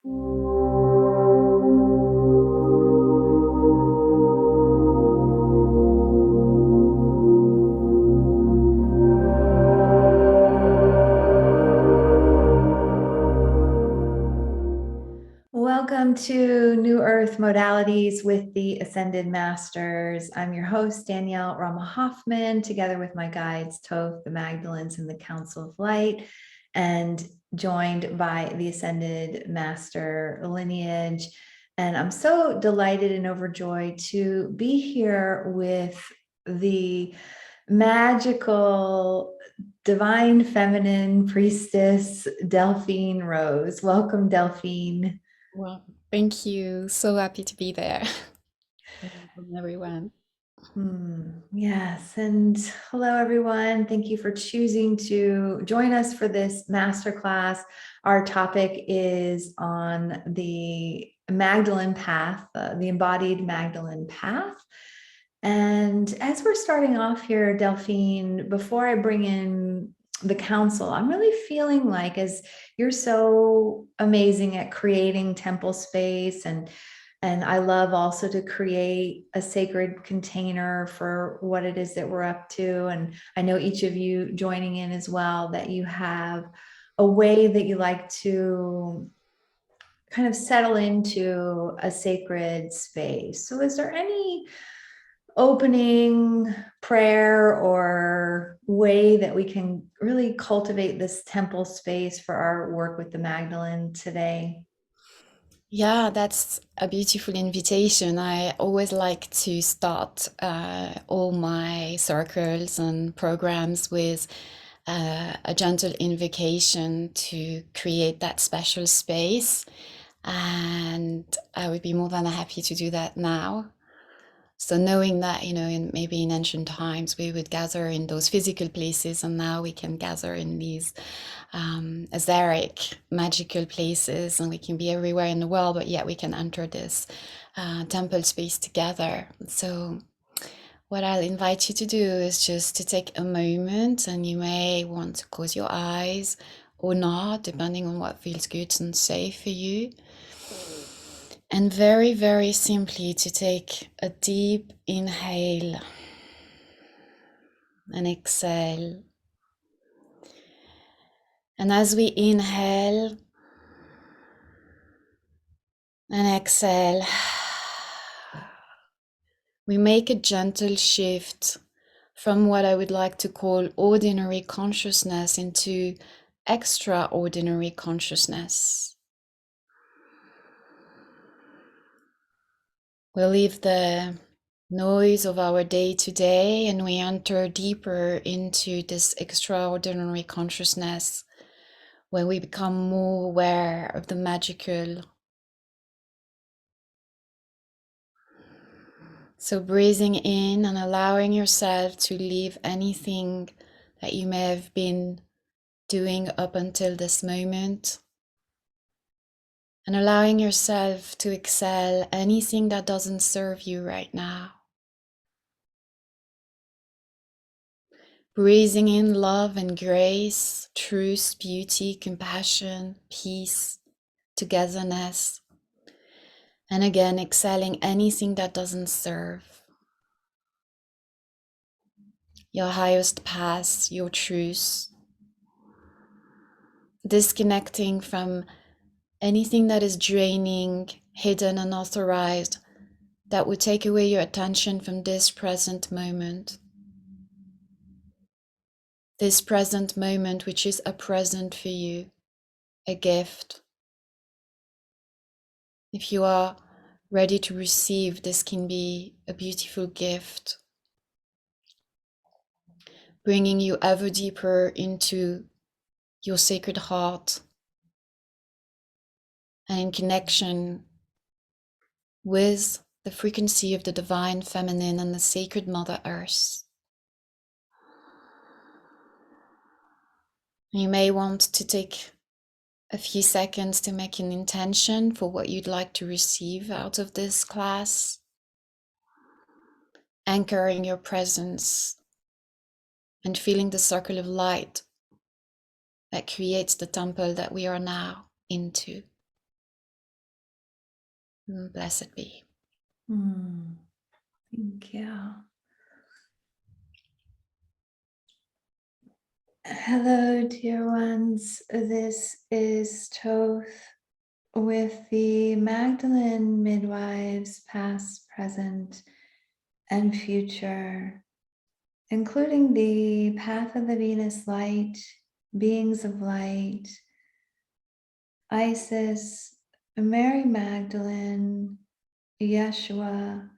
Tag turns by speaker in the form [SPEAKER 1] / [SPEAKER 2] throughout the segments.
[SPEAKER 1] Welcome to New Earth Modalities with the Ascended Masters. I'm your host, Danielle Rama Hoffman, together with my guides, Toph, the Magdalens, and the Council of Light, and joined by the Ascended Master lineage. And I'm so delighted and overjoyed to be here with the magical divine feminine priestess Delphine Rose. Welcome, Delphine.
[SPEAKER 2] Well, thank you. So happy to be there. Welcome, everyone.
[SPEAKER 1] Yes, and hello everyone. Thank you for choosing to join us for this masterclass. Our topic is on the Magdalene path, the embodied Magdalene path. And as we're starting off here, Delphine, before I bring in the council, I'm really feeling like, as you're so amazing at creating temple space, and I love also to create a sacred container for what it is that we're up to. And I know each of you joining in as well, that you have a way that you like to kind of settle into a sacred space. So is there any opening prayer or way that we can really cultivate this temple space for our work with the Magdalene today?
[SPEAKER 2] Yeah, that's a beautiful invitation. I always like to start all my circles and programs with a gentle invocation to create that special space. And I would be more than happy to do that now. So knowing that, maybe in ancient times we would gather in those physical places, and now we can gather in these etheric, magical places, and we can be everywhere in the world, but yet we can enter this temple space together. So what I'll invite you to do is just to take a moment, and you may want to close your eyes or not, depending on what feels good and safe for you. And very, very simply to take a deep inhale and exhale. And as we inhale and exhale, we make a gentle shift from what I would like to call ordinary consciousness into extraordinary consciousness. We leave the noise of our day to day and we enter deeper into this extraordinary consciousness where we become more aware of the magical. So breathing in and allowing yourself to leave anything that you may have been doing up until this moment, and allowing yourself to exhale anything that doesn't serve you right now. Breathing in love and grace, truth, beauty, compassion, peace, togetherness. And again, exhaling anything that doesn't serve. Your highest path, your truth. Disconnecting from anything that is draining, hidden, unauthorized, that would take away your attention from this present moment. This present moment, which is a present for you, a gift. If you are ready to receive, this can be a beautiful gift, bringing you ever deeper into your sacred heart and in connection with the frequency of the divine feminine and the sacred Mother Earth. You may want to take a few seconds to make an intention for what you'd like to receive out of this class, anchoring your presence and feeling the circle of light that creates the temple that we are now into. Blessed be.
[SPEAKER 1] Thank you. Hello, dear ones. This is Toth with the Magdalene Midwives, past, present, and future, including the Path of the Venus Light, Beings of Light, Isis, Mary Magdalene, Yeshua,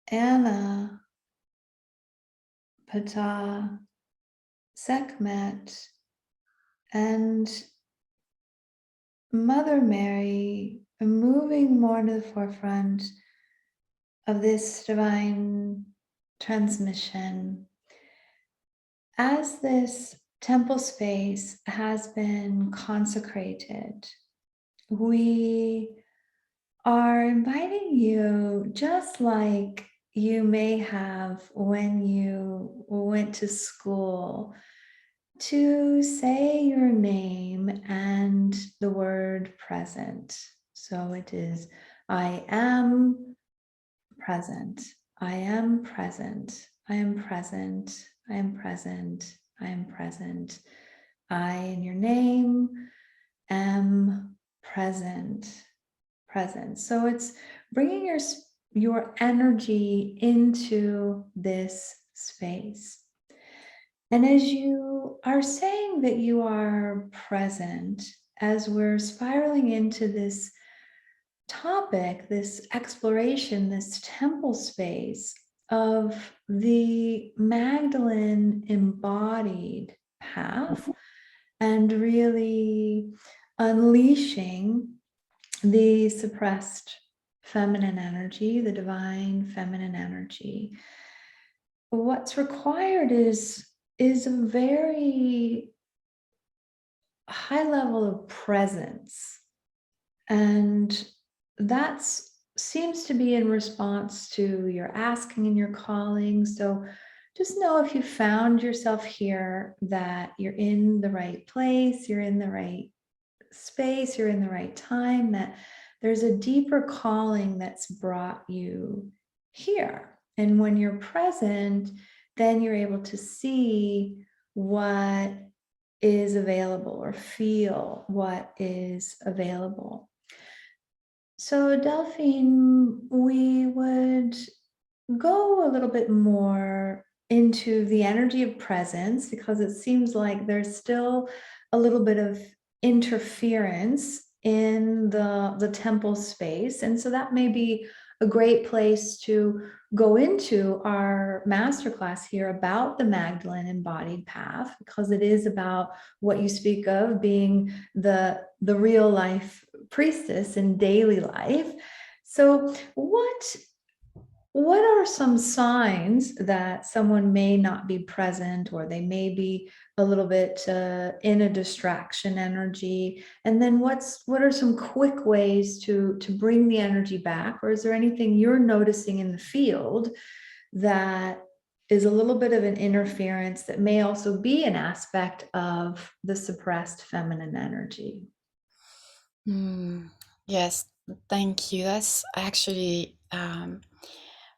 [SPEAKER 1] Anna, Ptah, Sekhmet, and Mother Mary, moving more to the forefront of this divine transmission. As this temple space has been consecrated, we are inviting you, just like you may have when you went to school, to say your name and the word present. So it is, I am present. I am present. I am present. I am present. I am present. I, in your name, am present. Present. So it's bringing your energy into this space. And as you are saying that you are present, as we're spiraling into this topic, this exploration, this temple space of the Magdalene embodied path, and really unleashing the suppressed feminine energy, the divine feminine energy. What's required is a very high level of presence, and that seems to be in response to your asking and your calling. So just know, if you found yourself here, that you're in the right place, you're in the right space, you're in the right time, that there's a deeper calling that's brought you here. And when you're present, then you're able to see what is available, or feel what is available. So Delphine, we would go a little bit more into the energy of presence, because it seems like there's still a little bit of interference in the temple space. And so that may be a great place to go into our masterclass here about the Magdalene embodied path, because it is about what you speak of being the real life priestess in daily life. So what are some signs that someone may not be present, or they may be a little bit in a distraction energy? And then what are some quick ways to bring the energy back? Or is there anything you're noticing in the field that is a little bit of an interference that may also be an aspect of the suppressed feminine energy?
[SPEAKER 2] Yes, thank you. That's actually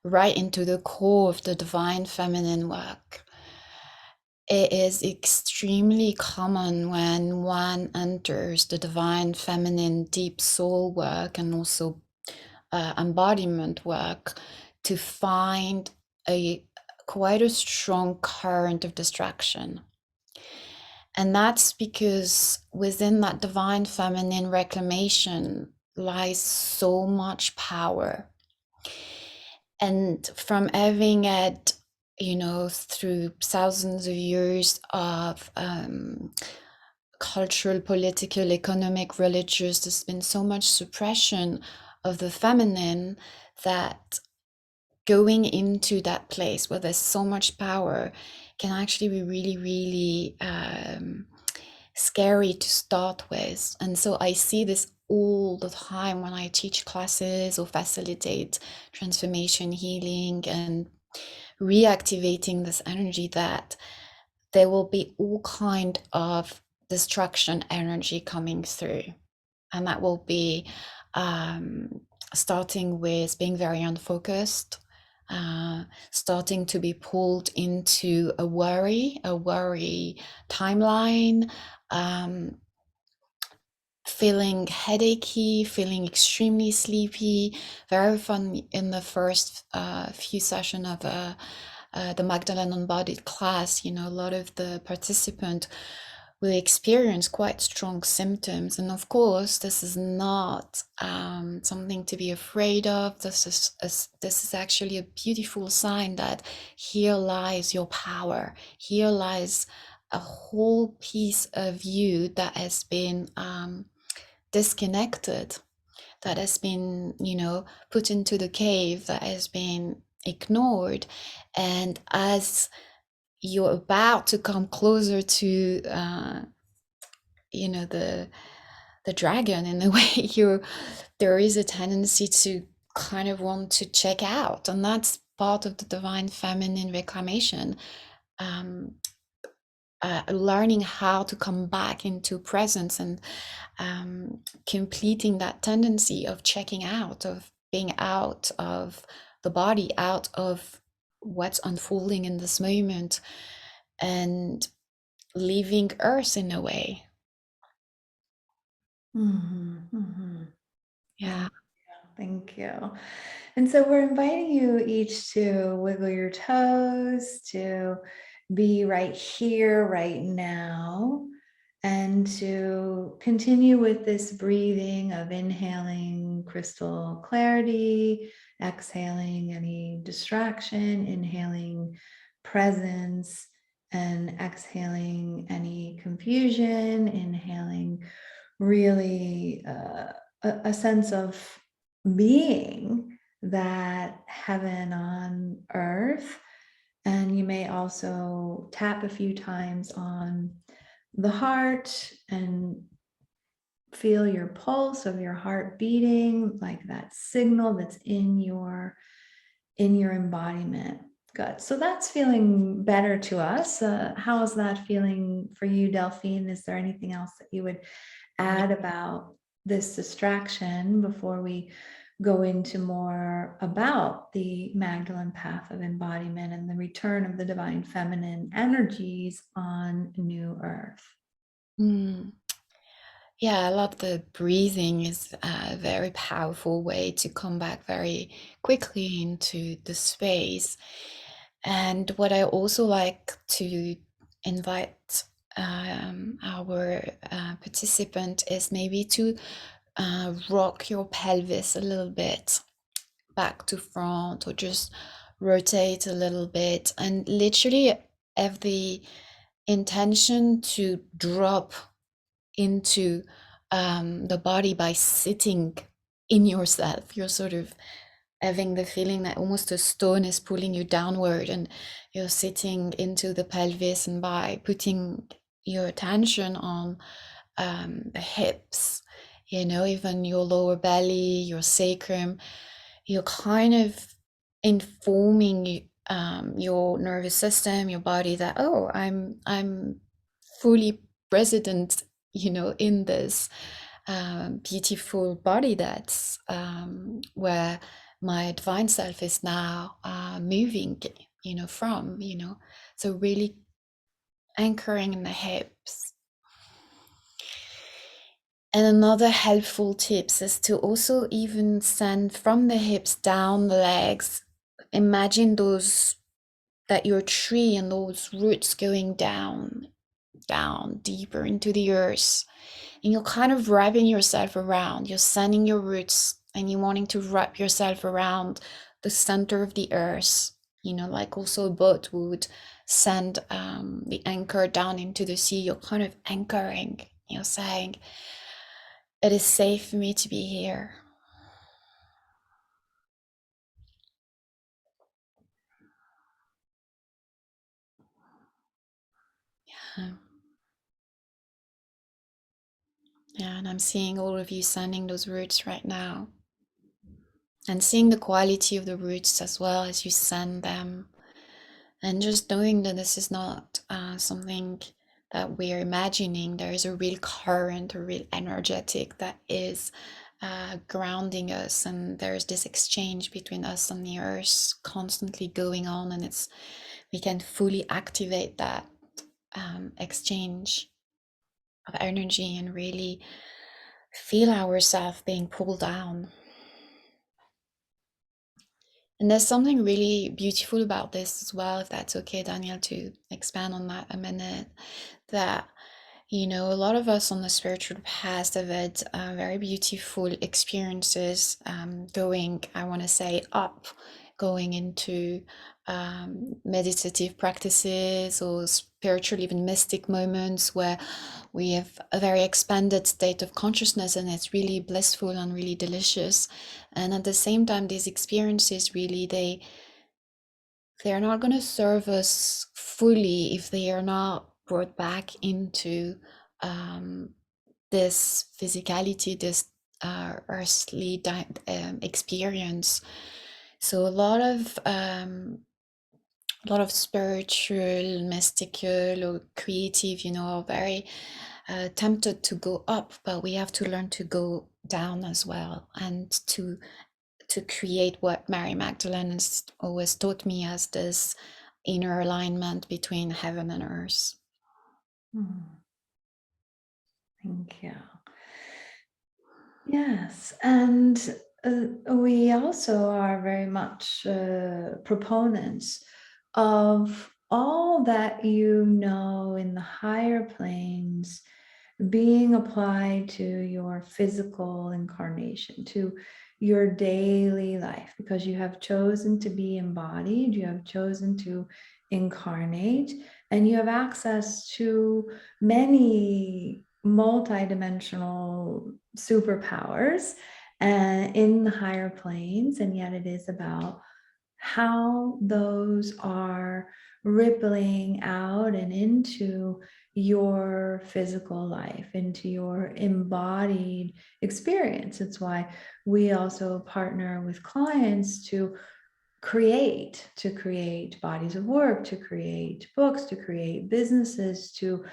[SPEAKER 2] right into the core of the divine feminine work. It is extremely common when one enters the divine feminine deep soul work, and also embodiment work, to find quite a strong current of distraction. And that's because within that divine feminine reclamation lies so much power. And from having had, through thousands of years of cultural, political, economic, religious, there's been so much suppression of the feminine, that going into that place where there's so much power can actually be really, really scary to start with. And so I see this all the time when I teach classes or facilitate transformation healing and reactivating this energy, that there will be all kind of destruction energy coming through. And that will be um, starting with being very unfocused, starting to be pulled into a worry timeline, um, feeling headachy, feeling extremely sleepy. Very fun in the first few sessions of the Magdalene Embodied class. A lot of the participants will experience quite strong symptoms. And of course, this is not something to be afraid of. This is actually a beautiful sign that here lies your power. Here lies a whole piece of you that has been disconnected, that has been, put into the cave, that has been ignored. And as you're about to come closer to the dragon, in a way, there is a tendency to kind of want to check out, and that's part of the divine feminine reclamation. um, Learning how to come back into presence, and completing that tendency of checking out, of being out of the body, out of what's unfolding in this moment, and leaving Earth in a way.
[SPEAKER 1] Mhm, mhm.
[SPEAKER 2] Yeah.
[SPEAKER 1] Thank you. And so we're inviting you each to wiggle your toes, to be right here, right now, and to continue with this breathing of inhaling crystal clarity, exhaling any distraction, inhaling presence, and exhaling any confusion, inhaling really a sense of being, that heaven on earth. And you may also tap a few times on the heart and feel your pulse of your heart beating, like that signal that's in your embodiment. Good. So that's feeling better to us. How is that feeling for you, Delphine? Is there anything else that you would add about this distraction before we go into more about the Magdalene path of embodiment and the return of the divine feminine energies on New Earth?
[SPEAKER 2] Mm. Yeah, I love the breathing is a very powerful way to come back very quickly into the space. And what I also like to invite our participant is maybe to rock your pelvis a little bit back to front, or just rotate a little bit, and literally have the intention to drop into the body by sitting in yourself. You're sort of having the feeling that almost a stone is pulling you downward, and you're sitting into the pelvis, and by putting your attention on the hips, even your lower belly, your sacrum, you're kind of informing your nervous system, your body, that, oh, I'm fully resident, in this beautiful body, that's where my divine self is now moving, from, so really anchoring in the hips. And another helpful tips is to also even send from the hips down the legs. Imagine those, that your tree and those roots going down, down deeper into the earth. And you're kind of wrapping yourself around. You're sending your roots, and you're wanting to wrap yourself around the center of the earth. Like also a boat would send the anchor down into the sea. You're kind of anchoring. You're saying, it is safe for me to be here. Yeah. Yeah, and I'm seeing all of you sending those roots right now, and seeing the quality of the roots as well as you send them, and just knowing that this is not something that we're imagining. There is a real current, a real energetic that is grounding us, and there's this exchange between us and the earth constantly going on, and we can fully activate that exchange of energy and really feel ourselves being pulled down. And there's something really beautiful about this as well, if that's okay, Daniel, to expand on that a minute. That, a lot of us on the spiritual path have had very beautiful experiences going, I want to say, up, going into meditative practices or spiritual, even mystic moments where we have a very expanded state of consciousness, and it's really blissful and really delicious. And at the same time, these experiences really, they're not going to serve us fully if they are not brought back into this physicality, this earthly experience. So a lot of spiritual, mystical, or creative, are very tempted to go up, but we have to learn to go down as well, and to create what Mary Magdalene has always taught me as this inner alignment between heaven and earth.
[SPEAKER 1] Thank you. Yes, and we also are very much proponents of all that in the higher planes being applied to your physical incarnation, to your daily life, because you have chosen to be embodied, you have chosen to incarnate, and you have access to many multidimensional superpowers in the higher planes. And yet it is about how those are rippling out and into your physical life, into your embodied experience. It's why we also partner with clients to create bodies of work, to create books, to create businesses, to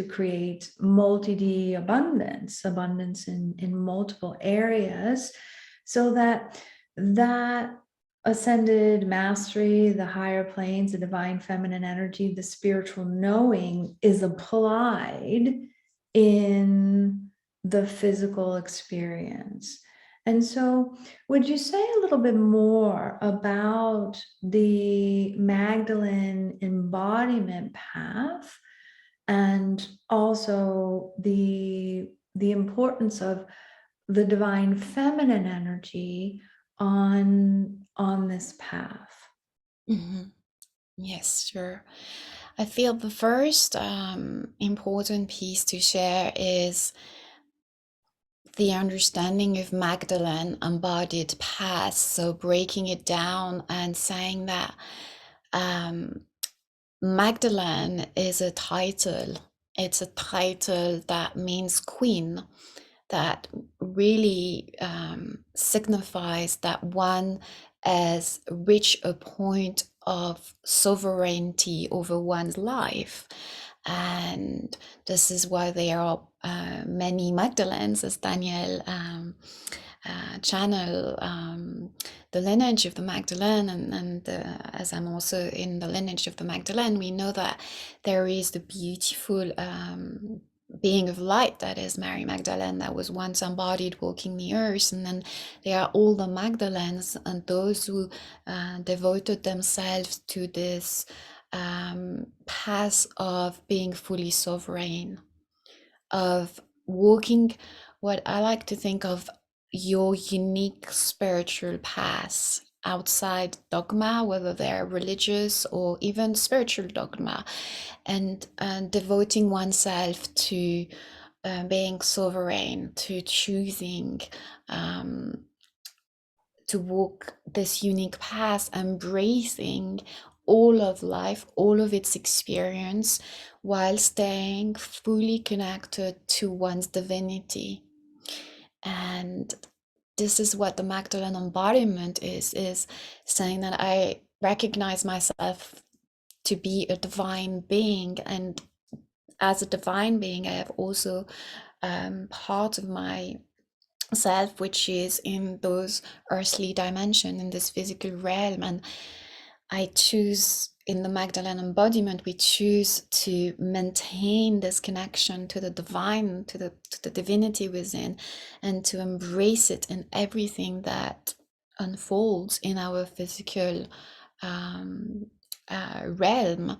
[SPEAKER 1] create multi-D abundance in multiple areas, so that ascended mastery, the higher planes, the divine feminine energy, the spiritual knowing is applied in the physical experience. And so, would you say a little bit more about the Magdalene embodiment path, and also the importance of the divine feminine energy on this path?
[SPEAKER 2] Mhm. Yes, sure. I feel the first important piece to share is the understanding of Magdalene embodied path. So breaking it down and saying that Magdalene is a title. It's a title that means queen, that really signifies that one has reached a point of sovereignty over one's life. And this is why there are many Magdalenes, as Daniel channel the lineage of the Magdalene, and as I'm also in the lineage of the Magdalene, we know that there is the beautiful being of light that is Mary Magdalene, that was once embodied walking the earth. And then there are all the Magdalenes, and those who devoted themselves to this path of being fully sovereign, of walking what I like to think of your unique spiritual path outside dogma, whether they're religious or even spiritual dogma, and devoting oneself to being sovereign, to choosing to walk this unique path, embracing all of life, all of its experience, while staying fully connected to one's divinity. And this is what the Magdalene embodiment is saying that I recognize myself to be a divine being, and as a divine being I have also part of my self, which is in those earthly dimension, in this physical realm. And I choose, in the Magdalene embodiment, we choose to maintain this connection to the divine, to the divinity within, and to embrace it in everything that unfolds in our physical um, realm.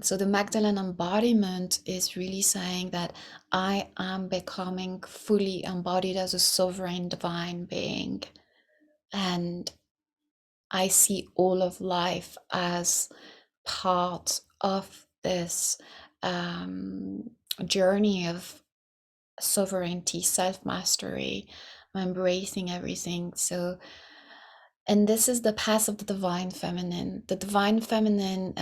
[SPEAKER 2] So the Magdalene embodiment is really saying that I am becoming fully embodied as a sovereign divine being. And I see all of life as part of this um, journey of sovereignty, self mastery, embracing everything. So, and this is the path of the divine feminine. The divine feminine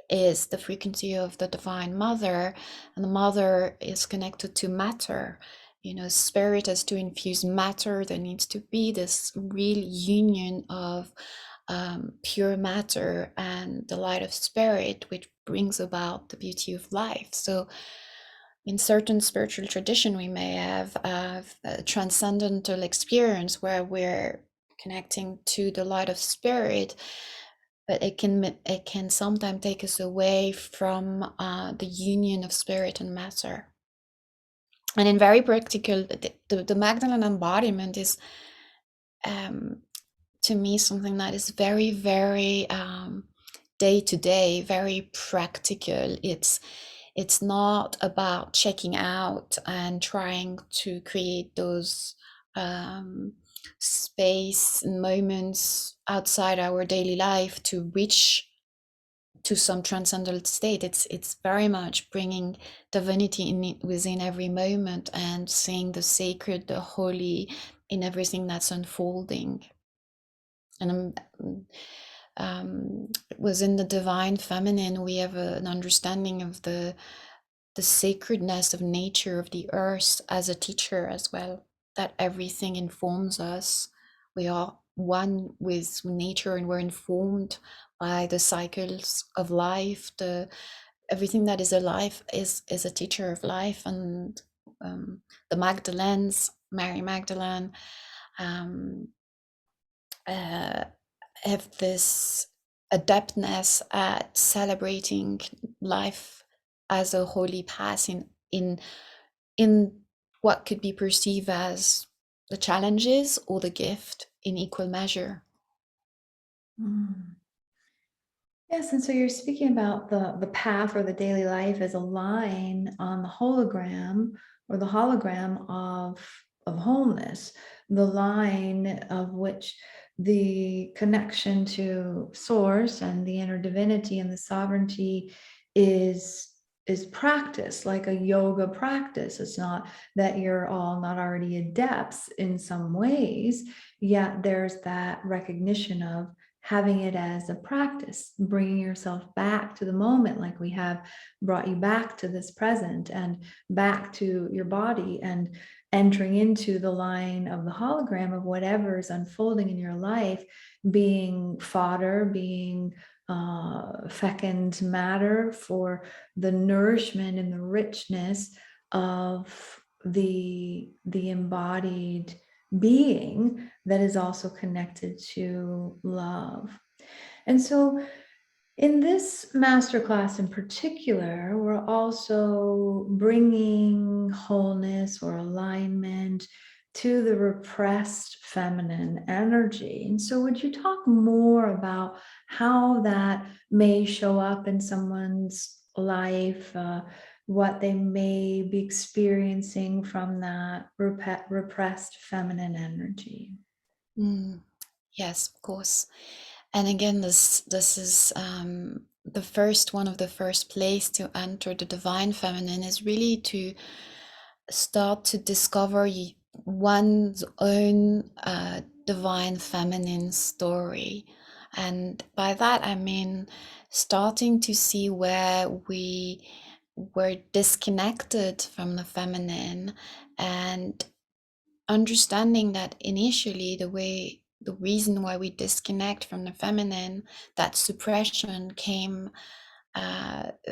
[SPEAKER 2] is the frequency of the divine mother, and the mother is connected to matter. You know, spirit has to infuse matter. There needs to be this real union of pure matter and the light of spirit, which brings about the beauty of life. So in certain spiritual tradition, we may have a transcendental experience where we're connecting to the light of spirit, but it can sometimes take us away from the union of spirit and matter. And in very practical, the Magdalene embodiment is to me something that is very, very day to day, very practical. It's not about checking out and trying to create those space and moments outside our daily life to reach to some transcendental state. It's very much bringing divinity within every moment and seeing the sacred, the holy in everything that's unfolding. And within the divine feminine, we have an understanding of the sacredness of nature, of the earth, as a teacher as well, that everything informs us. We are one with nature, and we're informed by the cycles of life. Everything that is alive is a teacher of life. And the Magdalenes, Mary Magdalene, um, uh, have this adeptness at celebrating life as a holy path in what could be perceived as the challenges or the gift in equal measure.
[SPEAKER 1] Mm. Yes, and so you're speaking about the path or the daily life as a line on the hologram or the hologram of wholeness, the line of which the connection to source and the inner divinity and the sovereignty is practice, like a yoga practice. It's not that you're all not already adepts in some ways, yet there's that recognition of having it as a practice, bringing yourself back to the moment, like we have brought you back to this present and back to your body, and entering into the line of the hologram of whatever is unfolding in your life, being fodder, being fecund matter for the nourishment and the richness of the embodied being that is also connected to love. And so in this masterclass in particular, we're also bringing wholeness or alignment to the repressed feminine energy. And so would you talk more about how that may show up in someone's life, what they may be experiencing from that repressed feminine energy?
[SPEAKER 2] Mm, yes, of course. And again, this is the first one of the first place to enter the divine feminine is really to start to discover one's own divine feminine story. And by that, I mean starting to see where we were disconnected from the feminine, and understanding that initially the reason why we disconnect from the feminine, that suppression came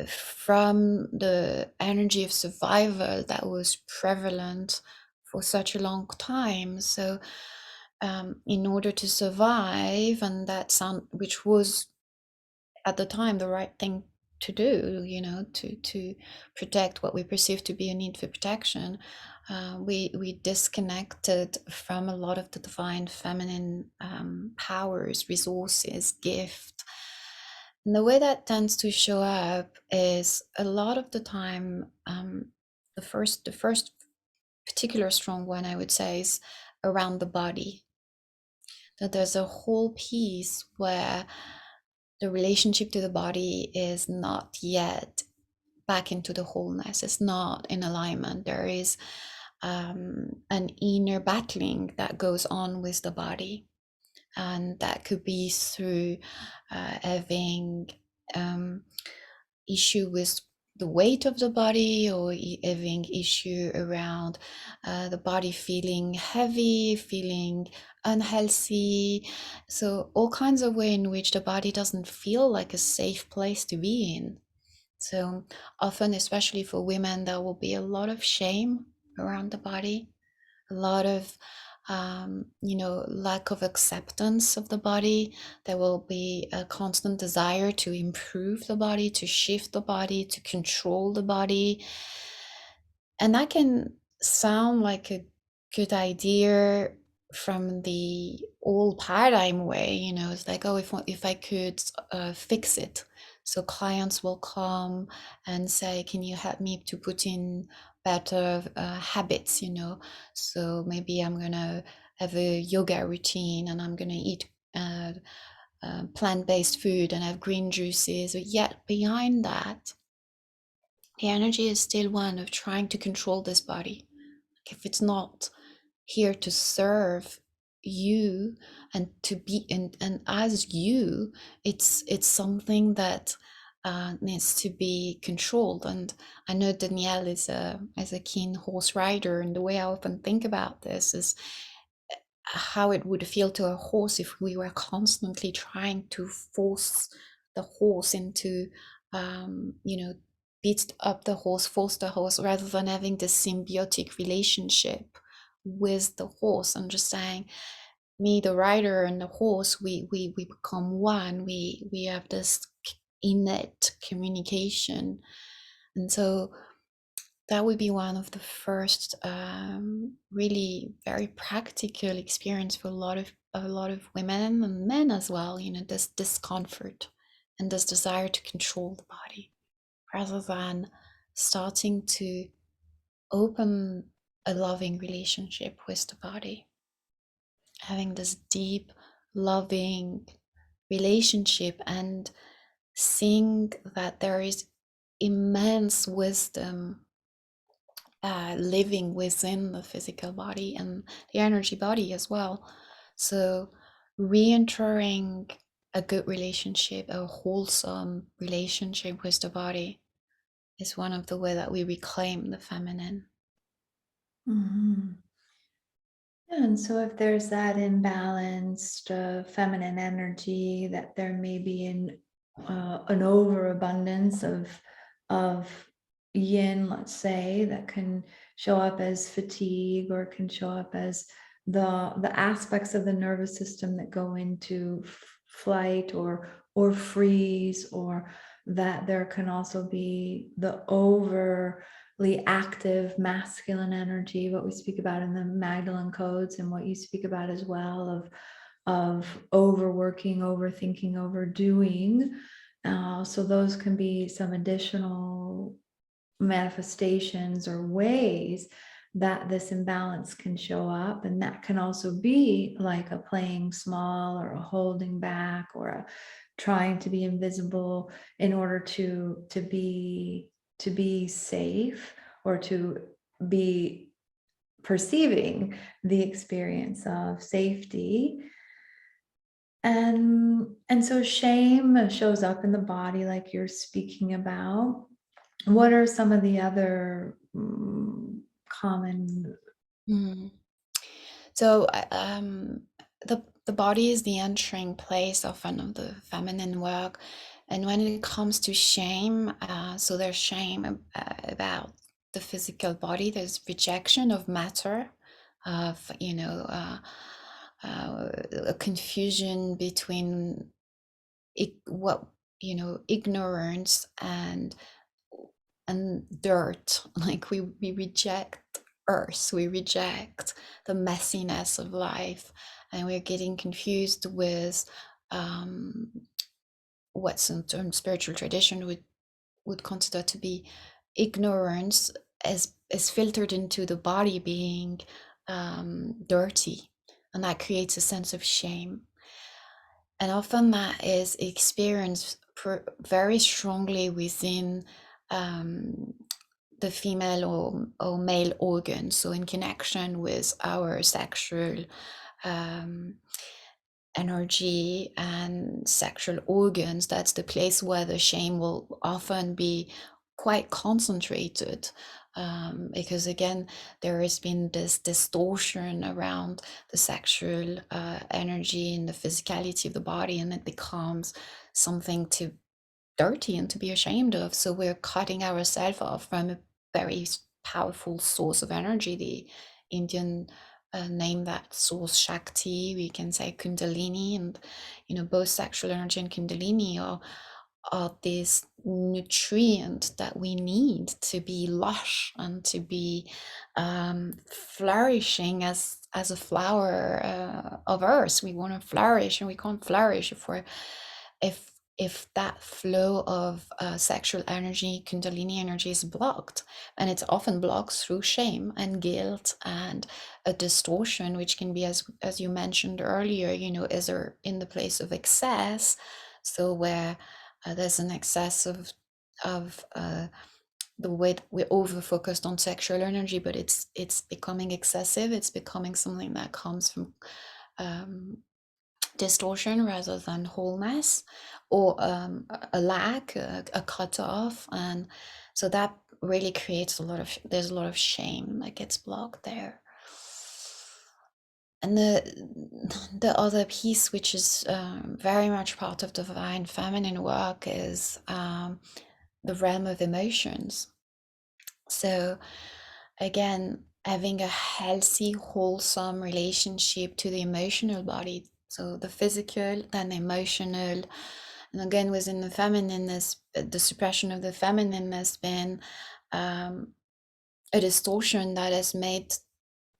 [SPEAKER 2] from the energy of survival that was prevalent for such a long time. So in order to survive, and that sound, which was at the time the right thing to do, to protect what we perceive to be a need for protection, we disconnected from a lot of the divine feminine powers, resources, gift. And the way that tends to show up is a lot of the time, the first particular strong one I would say is around the body. That there's a whole piece where the relationship to the body is not yet back into the wholeness. It's not in alignment. There is an inner battling that goes on with the body, and that could be through having issue with the weight of the body, or having issue around the body feeling heavy, feeling unhealthy. So all kinds of way in which the body doesn't feel like a safe place to be in. So often, especially for women, there will be a lot of shame around the body, a lot of lack of acceptance of the body. There will be a constant desire to improve the body, to shift the body, to control the body. And that can sound like a good idea from the old paradigm way. It's like, oh, if I could fix it. So clients will come and say, can you help me to put in better habits? So maybe I'm gonna have a yoga routine, and I'm gonna eat plant-based food and have green juices. But yet behind that, the energy is still one of trying to control this body. If it's not here to serve you and to be and as you, it's something that needs to be controlled. And I know Danielle is a keen horse rider, and the way I often think about this is how it would feel to a horse if we were constantly trying to force the horse into beat up the horse, force the horse, rather than having this symbiotic relationship with the horse and just saying, me, the rider, and the horse, we become one. We have this innate communication. And so that would be one of the first really very practical experience for a lot of women and men as well. This discomfort and this desire to control the body, rather than starting to open a loving relationship with the body, having this deep loving relationship, and seeing that there is immense wisdom living within the physical body and the energy body as well. So re-entering a good relationship, a wholesome relationship with the body, is one of the way that we reclaim the feminine.
[SPEAKER 1] Mhm. Yeah, and so if there's that imbalanced feminine energy, that there may be an overabundance of yin, let's say, that can show up as fatigue, or can show up as the aspects of the nervous system that go into flight or freeze, or that there can also be the overly active masculine energy, what we speak about in the Magdalene codes, and what you speak about as well, of overworking, overthinking, overdoing. So those can be some additional manifestations or ways that this imbalance can show up. And that can also be like a playing small, or a holding back, or a trying to be invisible in order to be safe, or to be perceiving the experience of safety. And so shame shows up in the body, like you're speaking about. What are some of the other common?
[SPEAKER 2] Mm. So the body is the entering place often of the feminine work. And when it comes to shame, so there's shame about the physical body, there's rejection of matter. of, a confusion between what, ignorance and dirt. Like we reject earth, we reject the messiness of life, and we're getting confused with um, what some spiritual tradition would consider to be ignorance, as filtered into the body being dirty, and that creates a sense of shame. And often that is experienced very strongly within um, the female or male organs, so in connection with our sexual um, energy and sexual organs. That's the place where the shame will often be quite concentrated, because again, there has been this distortion around the sexual energy and the physicality of the body, and it becomes something to dirty and to be ashamed of. So we're cutting ourselves off from a very powerful source of energy. The Indian name that source Shakti, we can say Kundalini, and both sexual energy and Kundalini are this nutrient that we need to be lush and to be flourishing as a flower of earth. We want to flourish, and we can't flourish if that flow of sexual energy, Kundalini energy, is blocked. And it's often blocked through shame and guilt and a distortion, which can be, as you mentioned earlier, is there in the place of excess. So where there's an excess of the way that we're over focused on sexual energy, but it's becoming excessive. It's becoming something that comes from distortion rather than wholeness, or a lack, a cutoff, and so that really creates there's a lot of shame that gets blocked there. And the other piece, which is very much part of divine feminine work, is the realm of emotions. So again, having a healthy, wholesome relationship to the emotional body. So the physical, then the emotional. And again, within the feminineness, the suppression of the feminine has been a distortion that has made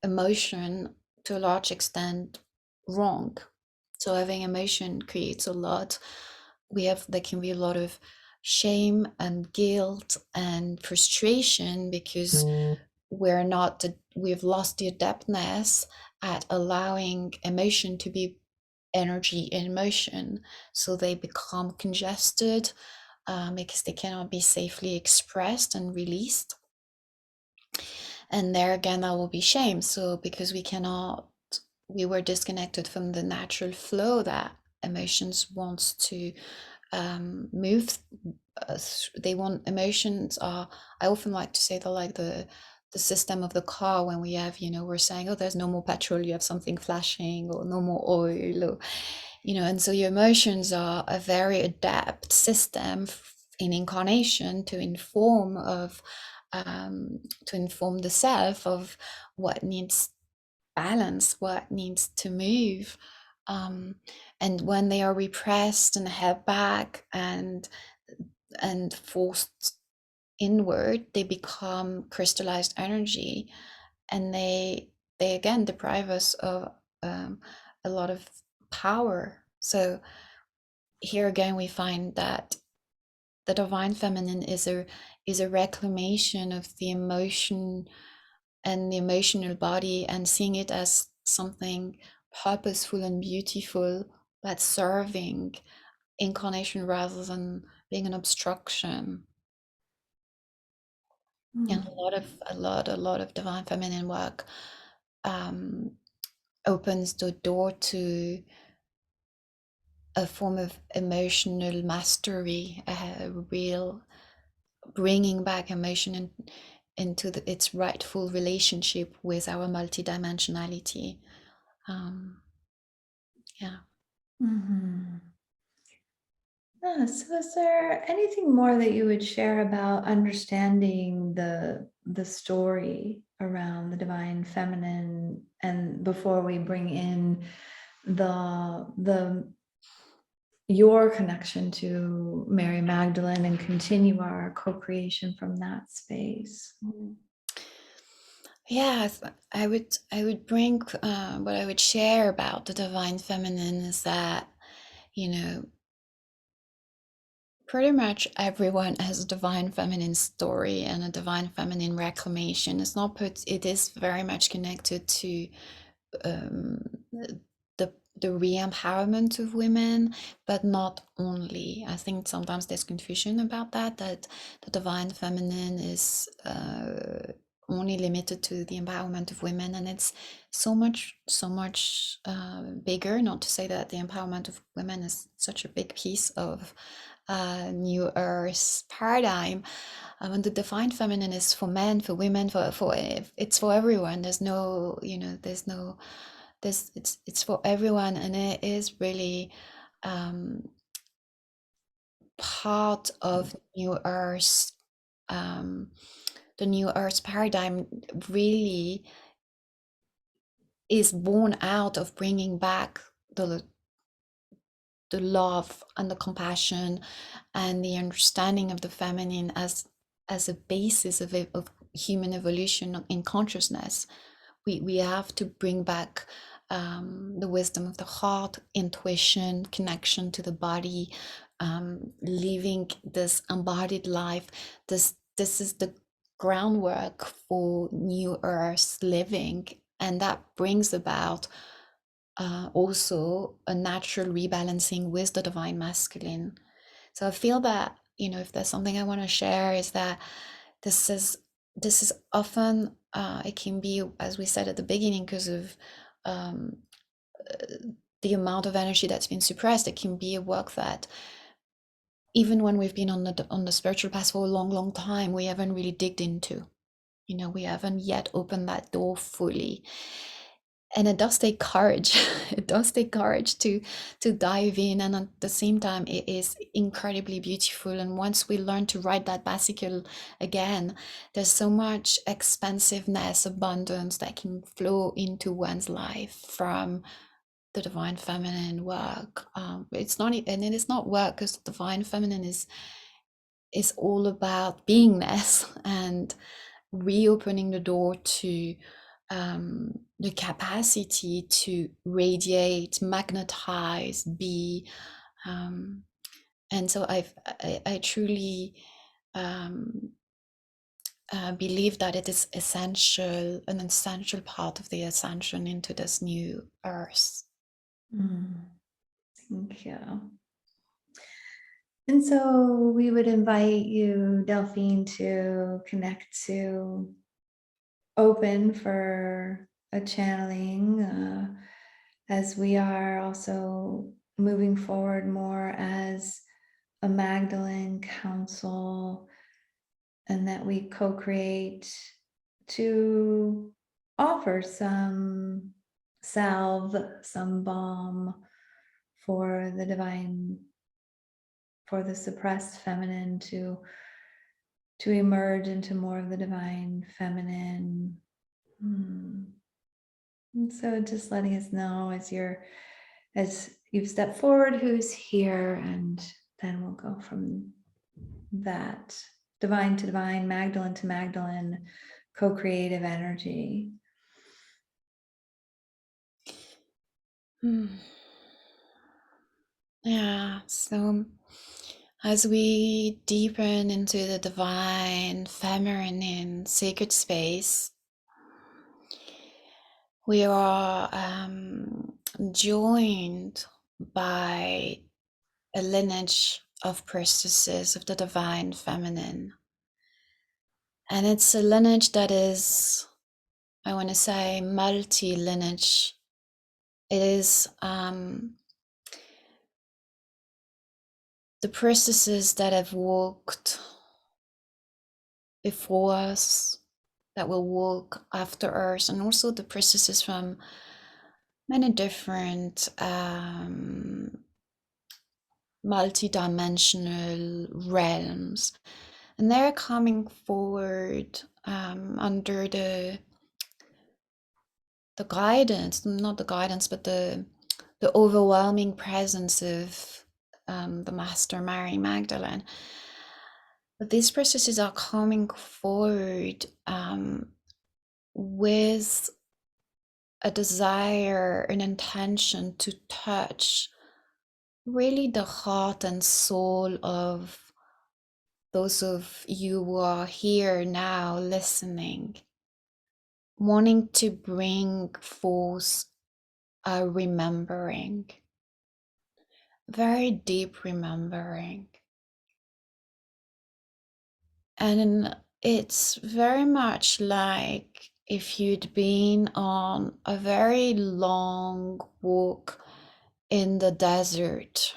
[SPEAKER 2] emotion to a large extent wrong. So having emotion creates a lot. There can be a lot of shame and guilt and frustration, because we've lost the adeptness at allowing emotion to be energy in motion. So they become congested because they cannot be safely expressed and released. And there again, that will be shame. So because we were disconnected from the natural flow that emotions wants to move. They want emotions are, I often like to say, they're like the system of the car. When we have, we're saying, oh, there's no more petrol, you have something flashing, or no more oil, or and so your emotions are a very adept system in incarnation to inform the self of what needs balance, what needs to move. And when they are repressed and held back and forced inward, they become crystallized energy, and they again deprive us of a lot of power. So here again, we find that the divine feminine is a reclamation of the emotion and the emotional body, and seeing it as something purposeful and beautiful that's serving incarnation rather than being an obstruction. And a lot of divine feminine work opens the door to a form of emotional mastery, a real bringing back emotion into its rightful relationship with our multidimensionality. Yeah.
[SPEAKER 1] So is there anything more that you would share about understanding the story around the divine feminine, and before we bring in the your connection to Mary Magdalene and continue our co-creation from that space.
[SPEAKER 2] Mm. Yes, I would bring what I would share about the divine feminine is that, you know, pretty much everyone has a divine feminine story and a divine feminine reclamation. It is very much connected to um, the re-empowerment of women, but not only. I think sometimes there's confusion about that the divine feminine is only limited to the empowerment of women, and it's so much bigger. Not to say that the empowerment of women is such a big piece of new earth paradigm. And the divine feminine is for men, for women, for it's for everyone. There's no, there's no, there's it's for everyone, and it is really part of new earth. The new earth paradigm really is born out of bringing back the love and the compassion and the understanding of the feminine as a basis of human evolution in consciousness. We have to bring back the wisdom of the heart, intuition, connection to the body, living this embodied life. This is the groundwork for new earth living, and that brings about also a natural rebalancing with the divine masculine. So I feel that, if there's something I want to share, is that this is this is often it can be, as we said at the beginning, because of um, the amount of energy that's been suppressed. It can be a work that even when we've been on the spiritual path for a long, long time, we haven't really digged into. We haven't yet opened that door fully, and it does take courage. It does take courage to dive in, and at the same time it is incredibly beautiful. And once we learn to ride that bicycle again, there's so much expansiveness, abundance that can flow into one's life from the divine feminine work. It's not and it is not work, because the divine feminine is all about beingness and reopening the door to the capacity to radiate, magnetize, be. And so I truly believe that it is an essential part of the ascension into this new earth.
[SPEAKER 1] Thank you. And so we would invite you, Delphine, to connect to open for a channeling as we are also moving forward more as a Magdalene Council, and that we co-create to offer some salve, some balm for the divine, for the suppressed feminine to emerge into more of the divine feminine. And so just letting us know as you've stepped forward, who's here, and then we'll go from that divine to divine, Magdalene to Magdalene, co-creative energy.
[SPEAKER 2] Yeah, so as we deepen into the divine feminine sacred space, we are joined by a lineage of priestesses of the divine feminine. And it's a lineage that is, I want to say, multi-lineage. It is the priestesses that have walked before us, that will walk after us, and also the priestesses from many different multi-dimensional realms. And they're coming forward under the guidance, not the guidance, but the overwhelming presence of the Master Mary Magdalene. But these processes are coming forward with a desire, an intention to touch really the heart and soul of those of you who are here now listening, wanting to bring forth a remembering, very deep remembering. And it's very much like if you'd been on a very long walk in the desert,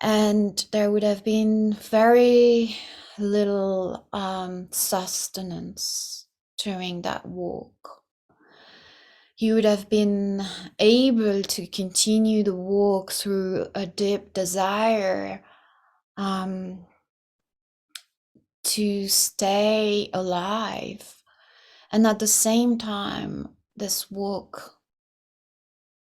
[SPEAKER 2] and there would have been very little sustenance during that walk. You would have been able to continue the walk through a deep desire to stay alive. And at the same time, this walk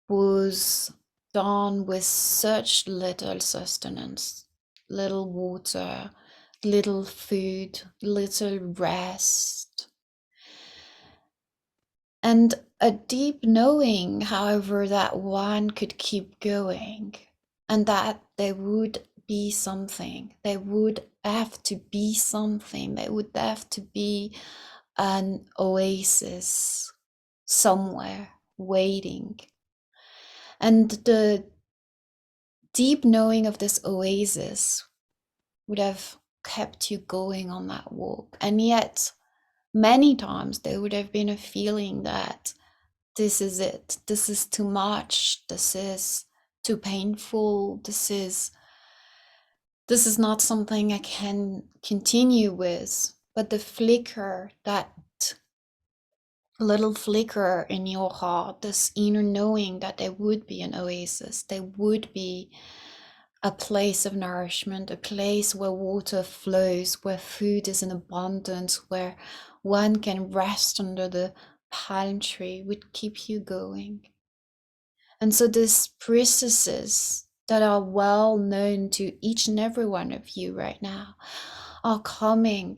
[SPEAKER 2] was done with such little sustenance, little water, little food, little rest. And a deep knowing, however, that one could keep going and that there would be something. There would have to be something. There would have to be an oasis somewhere waiting. And the deep knowing of this oasis would have kept you going on that walk. And yet, many times there would have been a feeling that this is it, this is too much, this is too painful, this is not something I can continue with. But the flicker, that little flicker in your heart, this inner knowing that there would be an oasis, there would be a place of nourishment, a place where water flows, where food is in abundance, where one can rest under the palm tree, would keep you going. And so these processes that are well known to each and every one of you right now are coming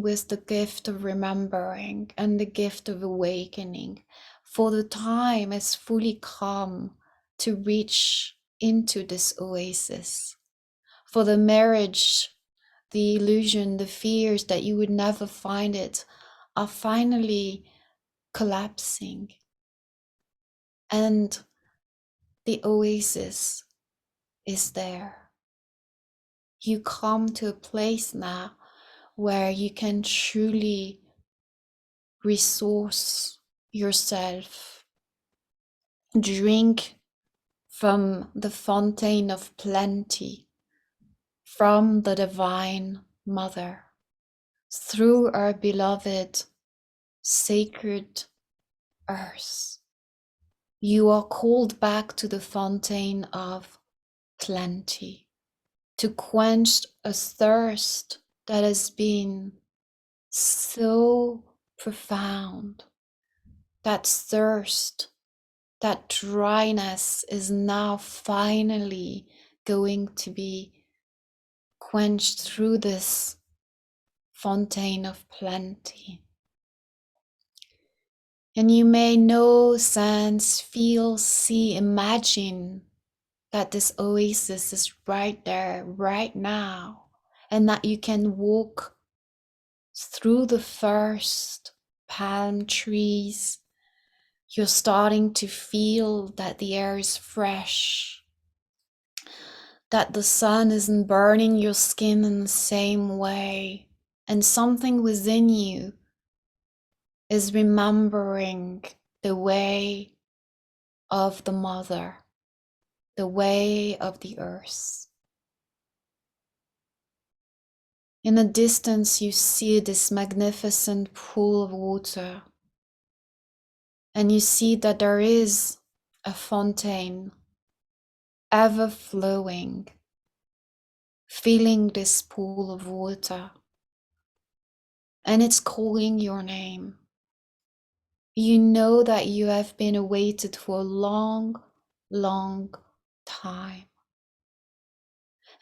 [SPEAKER 2] with the gift of remembering and the gift of awakening, for the time is fully come to reach into this oasis. For the marriage, the illusion, the fears that you would never find it are finally collapsing. And the oasis is there. You come to a place now where you can truly resource yourself, drink from the fountain of plenty, from the Divine Mother, through our beloved sacred earth. You are called back to the fountain of plenty, to quench a thirst that has been so profound. That thirst, that dryness is now finally going to be quenched through this fountain of plenty. And you may know, sense, feel, see, imagine that this oasis is right there, right now, and that you can walk through the first palm trees. You're starting to feel that the air is fresh, that the sun isn't burning your skin in the same way, and something within you is remembering the way of the mother, the way of the earth. In the distance, you see this magnificent pool of water, and you see that there is a fountain ever flowing, filling this pool of water. and it's calling your name. You know that you have been awaited for a long, long time.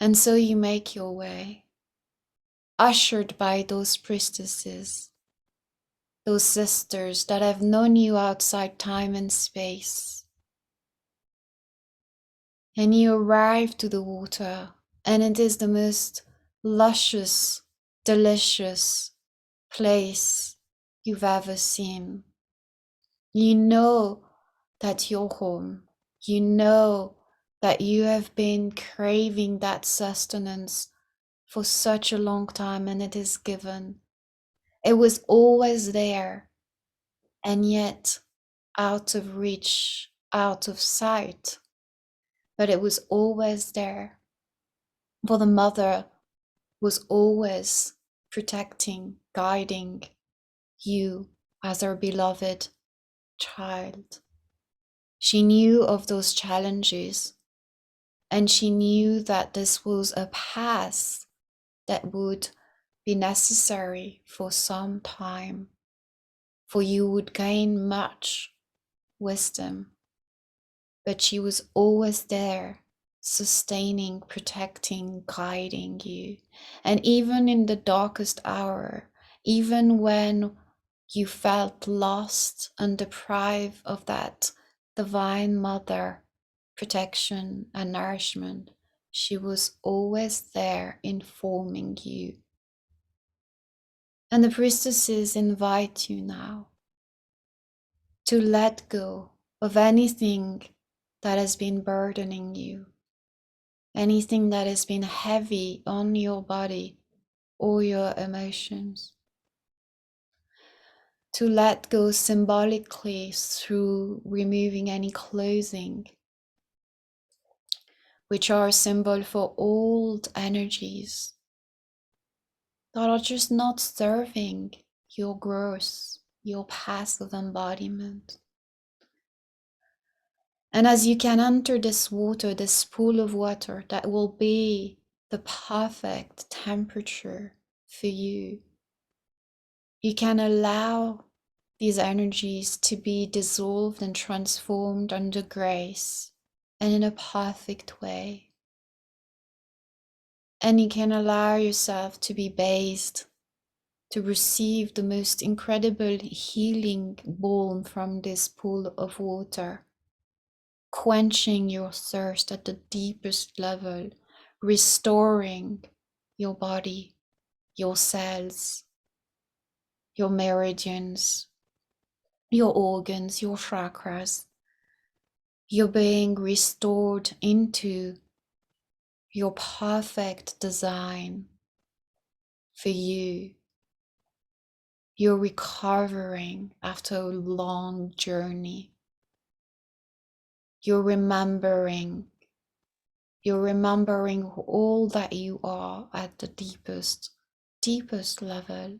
[SPEAKER 2] And so you make your way, ushered by those priestesses, those sisters that have known you outside time and space. And you arrive to the water, and it is the most luscious, delicious place you've ever seen. You know that you're home. You know that you have been craving that sustenance for such a long time, and it is given. It was always there, and yet out of reach, out of sight, but it was always there. For the mother was always protecting, guiding you as her beloved child. She knew of those challenges, and she knew that this was a path that would be necessary for some time, for you would gain much wisdom. But she was always there, sustaining, protecting, guiding you. And even in the darkest hour, even when you felt lost and deprived of that divine mother protection and nourishment, she was always there informing you. And the priestesses invite you now to let go of anything that has been burdening you, anything that has been heavy on your body or your emotions. To let go symbolically through removing any clothing, which are a symbol for old energies that are just not serving your growth, your path of embodiment. And as you can enter this water, this pool of water that will be the perfect temperature for you, you can allow these energies to be dissolved and transformed under grace and in a perfect way. And you can allow yourself to be bathed, to receive the most incredible healing balm from this pool of water, quenching your thirst at the deepest level, restoring your body, your cells, your meridians, your organs, your chakras. You're being restored into your perfect design for you. You're recovering after a long journey. You're remembering all that you are at the deepest level,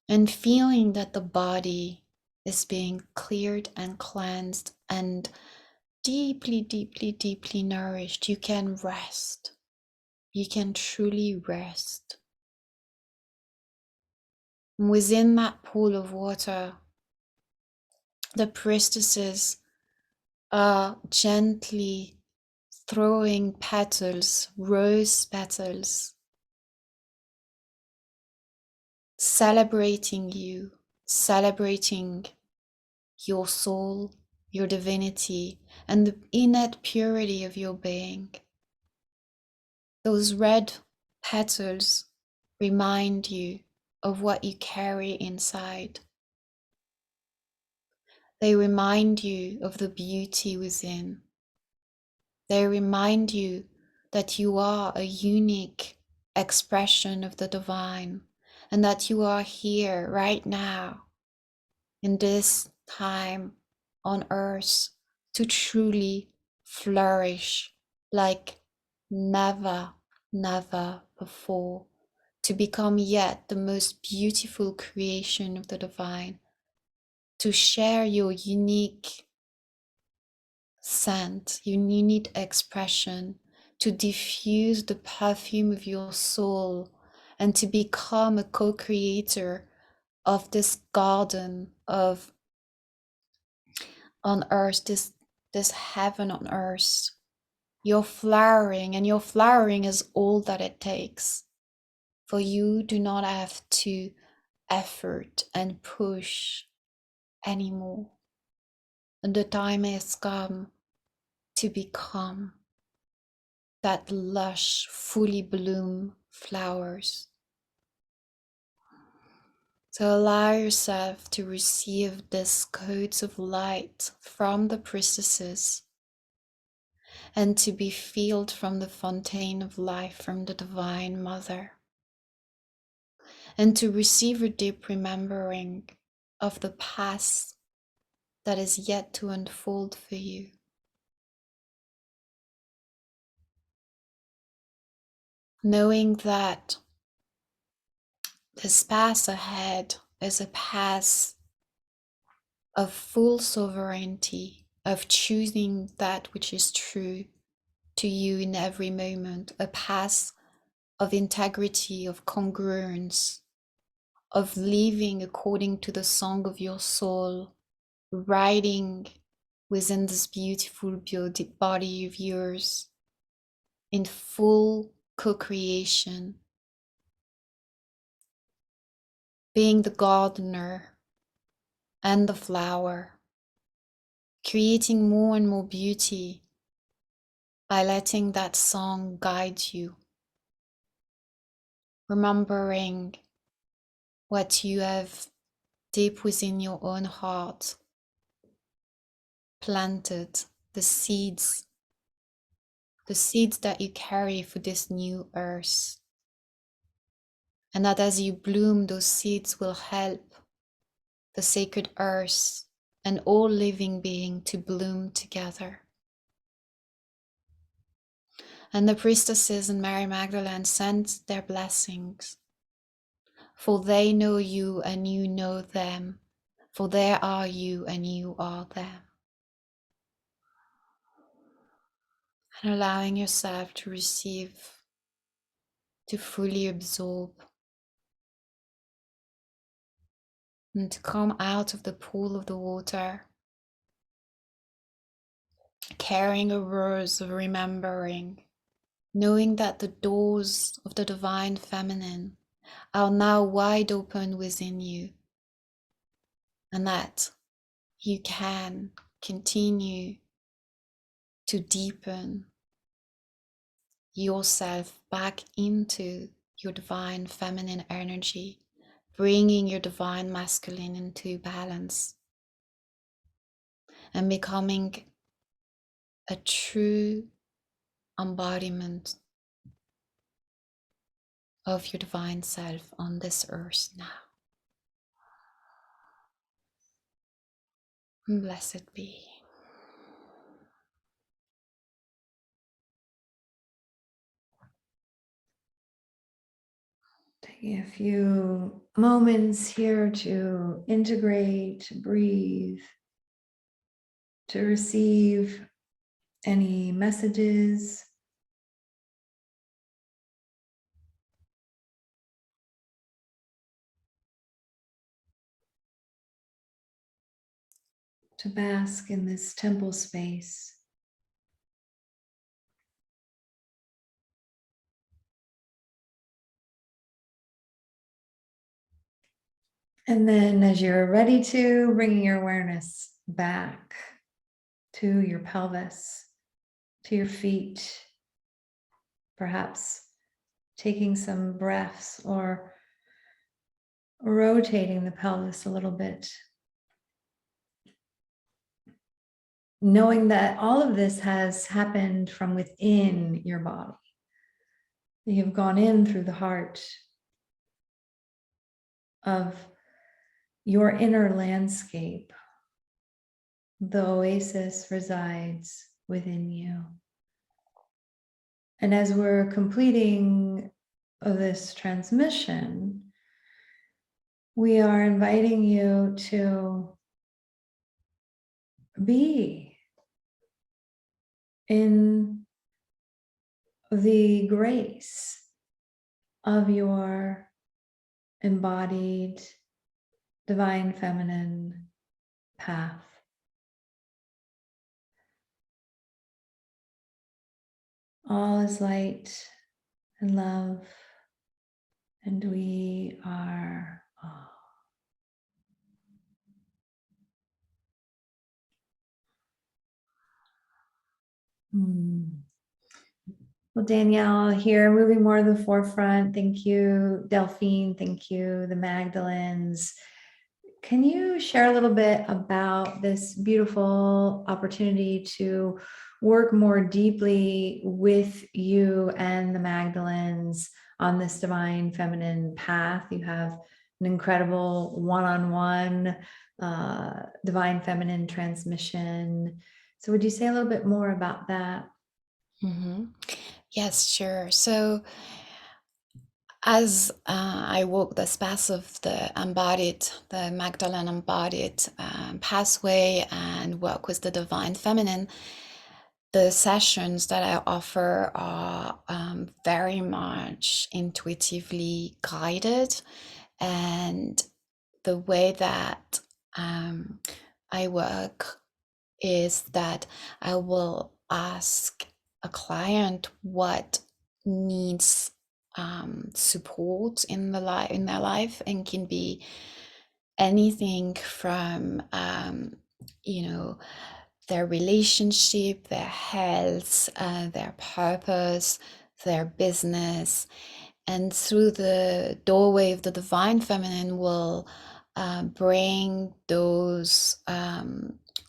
[SPEAKER 2] and feeling that the body is being cleared and cleansed and deeply nourished. You can rest. You can truly rest. Within that pool of water, the priestesses are gently throwing petals, rose petals, celebrating you, celebrating your soul, your divinity, and the innate purity of your being. Those red petals remind you of what you carry inside. They remind you of the beauty within. They remind you that you are a unique expression of the divine, and that you are here right now in this time on earth to truly flourish like never before, to become yet the most beautiful creation of the divine, to share your unique scent, your unique expression, to diffuse the perfume of your soul and to become a co-creator of this garden of on earth, this heaven on earth. You're flowering, and your flowering is all that it takes. For you do not have to effort and push anymore. And the time has come to become that lush, fully bloom flowers. So allow yourself to receive this codes of light from the priestesses and to be filled from the fontaine of life from the Divine Mother, and to receive a deep remembering of the past that is yet to unfold for you. Knowing that this path ahead is a path of full sovereignty, of choosing that which is true to you in every moment, a path of integrity, of congruence, of living according to the song of your soul, riding within this beautiful body of yours in full co-creation, being the gardener and the flower, creating more and more beauty by letting that song guide you, remembering what you have deep within your own heart planted, the seeds that you carry for this new earth. And that as you bloom, those seeds will help the sacred earth and all living being to bloom together. And the priestesses and Mary Magdalene sent their blessings, for they know you and you know them, for they are you and you are them. And allowing yourself to receive, to fully absorb, and to come out of the pool of the water, carrying a rose of remembering, knowing that the doors of the divine feminine are now wide open within you, and that you can continue to deepen yourself back into your divine feminine energy, bringing your divine masculine into balance and becoming a true embodiment of your divine self on this earth now. Blessed be.
[SPEAKER 1] Taking a few moments here to integrate, to breathe, to receive any messages, to bask in this temple space. And then as you're ready to, bringing your awareness back to your pelvis, to your feet, perhaps taking some breaths or rotating the pelvis a little bit. Knowing that all of this has happened from within your body. You've gone in through the heart of your inner landscape. The oasis resides within you. And as we're completing this transmission, we are inviting you to be in the grace of your embodied divine feminine path. All is light and love, and we are all. Well, Danielle here, moving more to the forefront. Thank you, Delphine. Thank you, the Magdalenes. Can you share a little bit about this beautiful opportunity to work more deeply with you and the Magdalenes on this divine feminine path? You have an incredible one-on-one divine feminine transmission. So would you say a little bit more about that?
[SPEAKER 2] Mm-hmm. Yes, sure. So as I walk this path of the Magdalene Embodied pathway and work with the divine feminine, the sessions that I offer are very much intuitively guided. And the way that I work is that I will ask a client what needs support in their life, and can be anything from their relationship, their health, their purpose, their business. And through the doorway of the divine feminine will bring those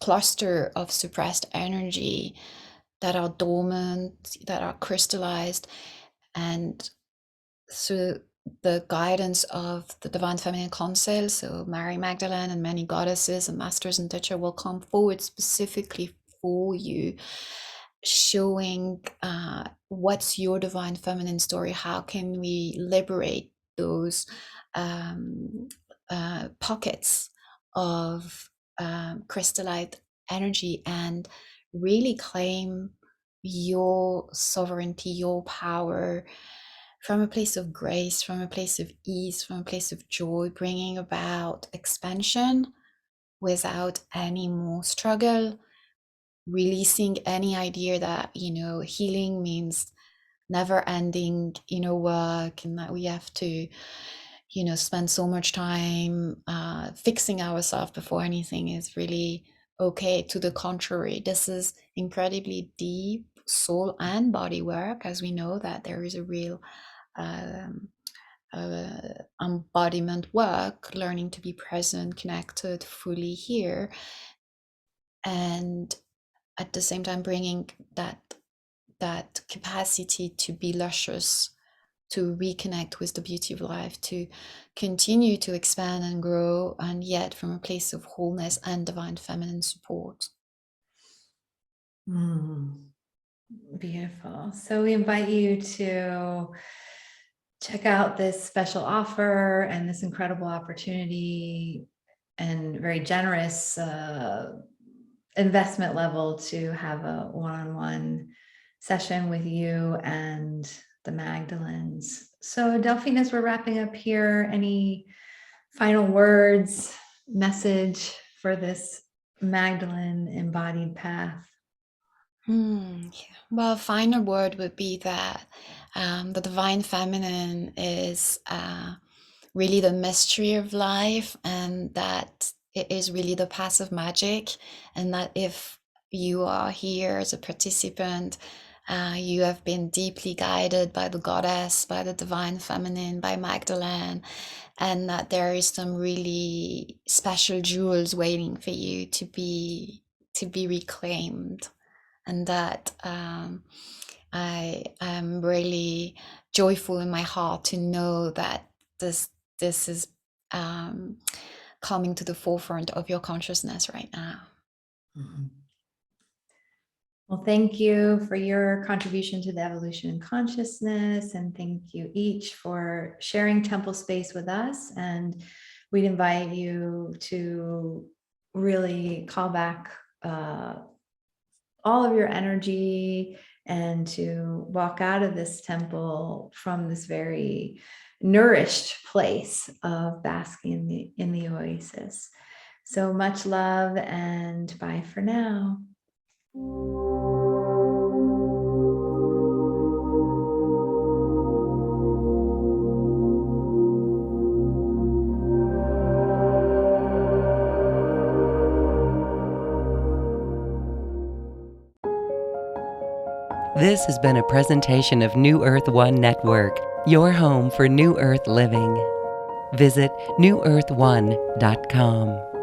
[SPEAKER 2] cluster of suppressed energy that are dormant, that are crystallized, and through the guidance of the divine feminine council, so Mary Magdalene and many goddesses and masters and teacher will come forward specifically for you, showing what's your divine feminine story, how can we liberate those pockets of crystallite energy and really claim your sovereignty, your power from a place of grace, from a place of ease, from a place of joy, bringing about expansion without any more struggle, releasing any idea that, healing means never ending inner work and that we have to, spend so much time fixing ourselves before anything is really okay. To the contrary, this is incredibly deep soul and body work, as we know that there is a real embodiment work, learning to be present, connected, fully here, and at the same time bringing that capacity to be luscious, to reconnect with the beauty of life, to continue to expand and grow, and yet from a place of wholeness and divine feminine support.
[SPEAKER 1] Beautiful. So we invite you to check out this special offer and this incredible opportunity and very generous investment level to have a one-on-one session with you and the Magdalenes. So Delphine, as we're wrapping up here, any final words, message for this Magdalene embodied path?
[SPEAKER 2] Well, final word would be that the divine feminine is really the mystery of life, and that it is really the path of magic, and that if you are here as a participant, you have been deeply guided by the goddess, by the divine feminine, by Magdalene, and that there is some really special jewels waiting for you to be reclaimed, and that I am really joyful in my heart to know that this is coming to the forefront of your consciousness right now.
[SPEAKER 1] Well, thank you for your contribution to the evolution in consciousness, and thank you each for sharing temple space with us. And we'd invite you to really call back all of your energy and to walk out of this temple from this very nourished place of basking in the oasis. So much love, and bye for now.
[SPEAKER 3] This has been a presentation of New Earth One Network, your home for New Earth living. Visit newearth1.com.